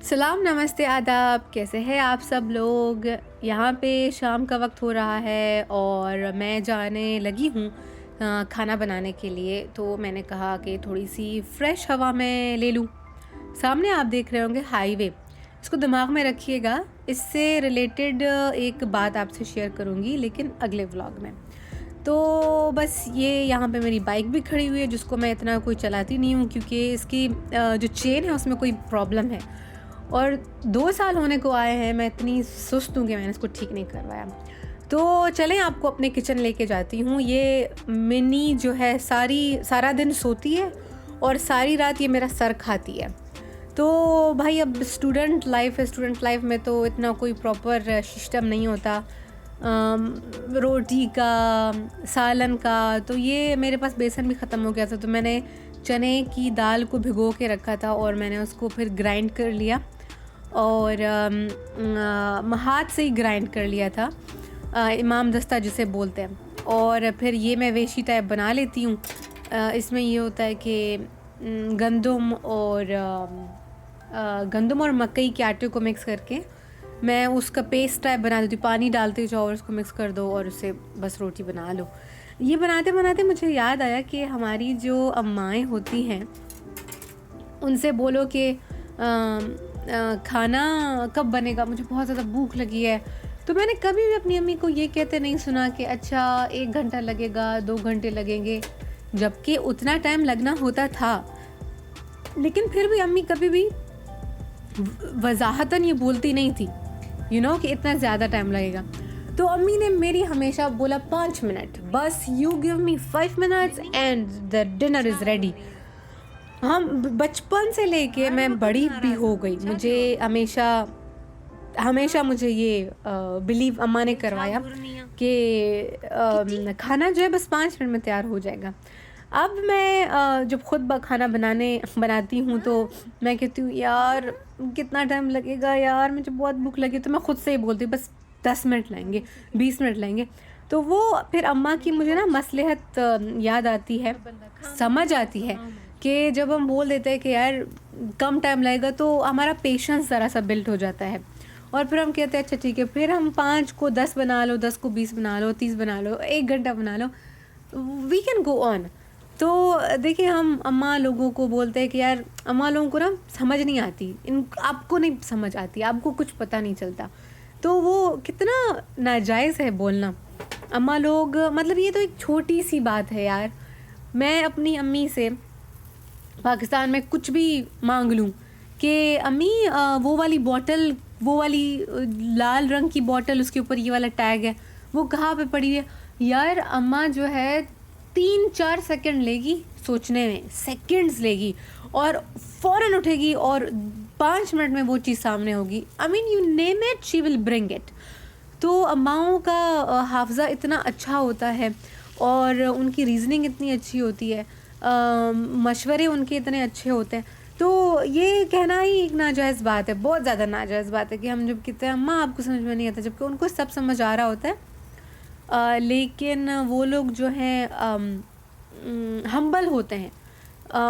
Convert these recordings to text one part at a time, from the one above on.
सलाम, नमस्ते, आदाब। कैसे हैं आप सब लोग? यहाँ पे शाम का वक्त हो रहा है और मैं जाने लगी हूँ खाना बनाने के लिए। तो मैंने कहा कि थोड़ी सी फ्रेश हवा मैं ले लूँ। सामने आप देख रहे होंगे हाईवे, इसको दिमाग में रखिएगा। इससे रिलेटेड एक बात आपसे शेयर करूँगी, लेकिन अगले व्लॉग में। तो बस ये यहाँ पे मेरी बाइक भी खड़ी हुई है, जिसको मैं इतना कोई चलाती नहीं हूँ, क्योंकि इसकी जो चेन है उसमें कोई प्रॉब्लम है और 2 साल होने को आए हैं। मैं इतनी सुस्त हूँ कि मैंने इसको ठीक नहीं करवाया। तो चलें, आपको अपने किचन लेके जाती हूँ। ये मिनी जो है सारा दिन सोती है और सारी रात ये मेरा सर खाती है। तो भाई, अब स्टूडेंट लाइफ है, स्टूडेंट लाइफ में तो इतना कोई प्रॉपर सिस्टम नहीं होता रोटी का, सालन का। तो ये मेरे पास बेसन भी ख़त्म हो गया था, तो मैंने चने की दाल को भिगो के रखा था और मैंने उसको फिर ग्राइंड कर लिया और हाथ से ही ग्राइंड कर लिया था, इमाम दस्ता जिसे बोलते हैं। और फिर ये मैं वेशी टाइप बना लेती हूँ। इसमें ये होता है कि गंदम और मकई के आटे को मिक्स करके मैं उसका पेस्ट टाइप बना देती हूँ। पानी डालते जाओ और उसको मिक्स कर दो और उससे बस रोटी बना लो। ये बनाते बनाते मुझे याद आया कि हमारी जो अम्माएँ होती हैं, उनसे बोलो कि खाना कब बनेगा, मुझे बहुत ज़्यादा भूख लगी है। तो मैंने कभी भी अपनी अम्मी को ये कहते नहीं सुना कि अच्छा 1 घंटा लगेगा, 2 घंटे लगेंगे, जबकि उतना टाइम लगना होता था। लेकिन फिर भी अम्मी कभी भी वजाहतन ये बोलती नहीं थी कि इतना ज़्यादा टाइम लगेगा। तो अम्मी ने मेरी हमेशा बोला 5 मिनट, बस you give me 5 minutes and the dinner is ready. हम बचपन से लेके मैं बड़ी भी हो गई, मुझे हमेशा मुझे ये बिलीव अम्मा ने करवाया कि खाना जो है बस 5 मिनट में तैयार हो जाएगा। अब मैं जब खुद खाना बनाती हूँ तो मैं कहती हूँ यार कितना टाइम लगेगा यार, मुझे बहुत भूख लगी। तो मैं खुद से ही बोलती हूँ बस 10 मिनट लगेंगे, 20 मिनट लगेंगे। तो वो फिर अम्मा की मुझे ना मसलहत याद आती है, समझ आती है कि जब हम बोल देते हैं कि यार कम टाइम लगेगा तो हमारा पेशेंस ज़रा सा बिल्ट हो जाता है। और फिर हम कहते हैं अच्छा ठीक है, फिर हम 5 को 10 बना लो, 10 को 20 बना लो, 30 बना लो, 1 घंटा बना लो, वी कैन गो ऑन। तो देखिए, हम अम्मा लोगों को बोलते हैं कि यार अम्मा लोगों को ना समझ नहीं आती, आपको नहीं समझ आती, आपको कुछ पता नहीं चलता। तो वो कितना नाजायज़ है बोलना अम्मा लोग, मतलब ये तो एक छोटी सी बात है यार। मैं अपनी अम्मी से पाकिस्तान में कुछ भी मांग लूँ कि अम्मी वो वाली लाल रंग की बॉटल, उसके ऊपर ये वाला टैग है, वो कहाँ पे पड़ी है यार, अम्मा जो है 3-4 सेकंड लेगी सोचने में, सेकंड्स लेगी और फ़ौरन उठेगी और 5 मिनट में वो चीज़ सामने होगी। I mean you name it, she will bring it. तो अम्माओं का हाफ़ज़ा इतना अच्छा होता है और उनकी रीज़निंग इतनी अच्छी होती है, मशवरे उनके इतने अच्छे होते हैं। तो ये कहना ही एक नाजायज़ बात है, बहुत ज़्यादा नाजायज़ बात है कि हम जब कहते हैं अम्मा आपको समझ में नहीं आता, जबकि उनको सब समझ आ रहा होता है। लेकिन वो लोग जो हैं हम्बल होते हैं।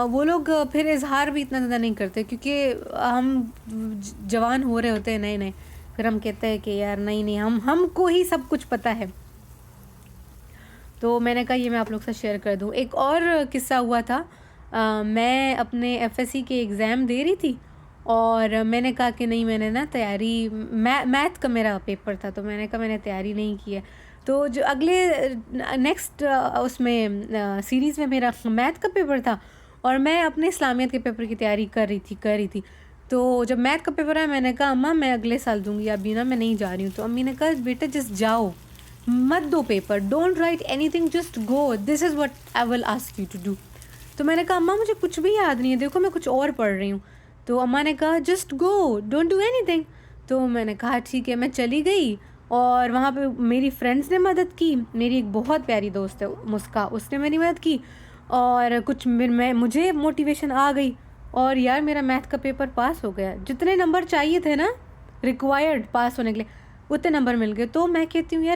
वो लोग फिर इज़हार भी इतना ज़्यादा नहीं करते, क्योंकि हम जवान हो रहे होते हैं नए नए, फिर हम कहते हैं कि यार नहीं हमको ही सब कुछ पता है। तो मैंने कहा ये मैं आप लोग से शेयर कर दूँ। एक और किस्सा हुआ था, मैं अपने एफएससी के एग्ज़ाम दे रही थी और मैंने कहा कि नहीं, मैंने ना तैयारी, मैथ का मेरा पेपर था, तो मैंने कहा मैंने तैयारी नहीं की है। तो जो अगले नेक्स्ट उसमें सीरीज़ में मेरा मैथ का पेपर था और मैं अपने इस्लामियत के पेपर की तैयारी कर रही थी। तो जब मैथ का पेपर आया, मैंने कहा अम्मा मैं अगले साल दूँगी, अभी ना मैं नहीं जा रही हूँ। तो अम्मी ने कहा बेटा जस्ट जाओ, मत दो paper, don't write anything, just go, this is what I will ask you to do. तो मैंने कहा अम्मा मुझे कुछ भी याद नहीं है, देखो मैं कुछ और पढ़ रही हूँ। तो अम्मा ने कहा just go, don't do anything. तो मैंने कहा ठीक है, मैं चली गई और वहाँ पे मेरी फ्रेंड्स ने मदद की। मेरी एक बहुत प्यारी दोस्त है मुस्का, उसने मेरी मदद की और मुझे मोटिवेशन आ गई और यार मेरा मैथ का पेपर पास हो गया। जितने नंबर चाहिए थे ना रिक्वायर्ड पास होने के लिए, उतने नंबर मिल गए। तो मैं कहती हूँ यार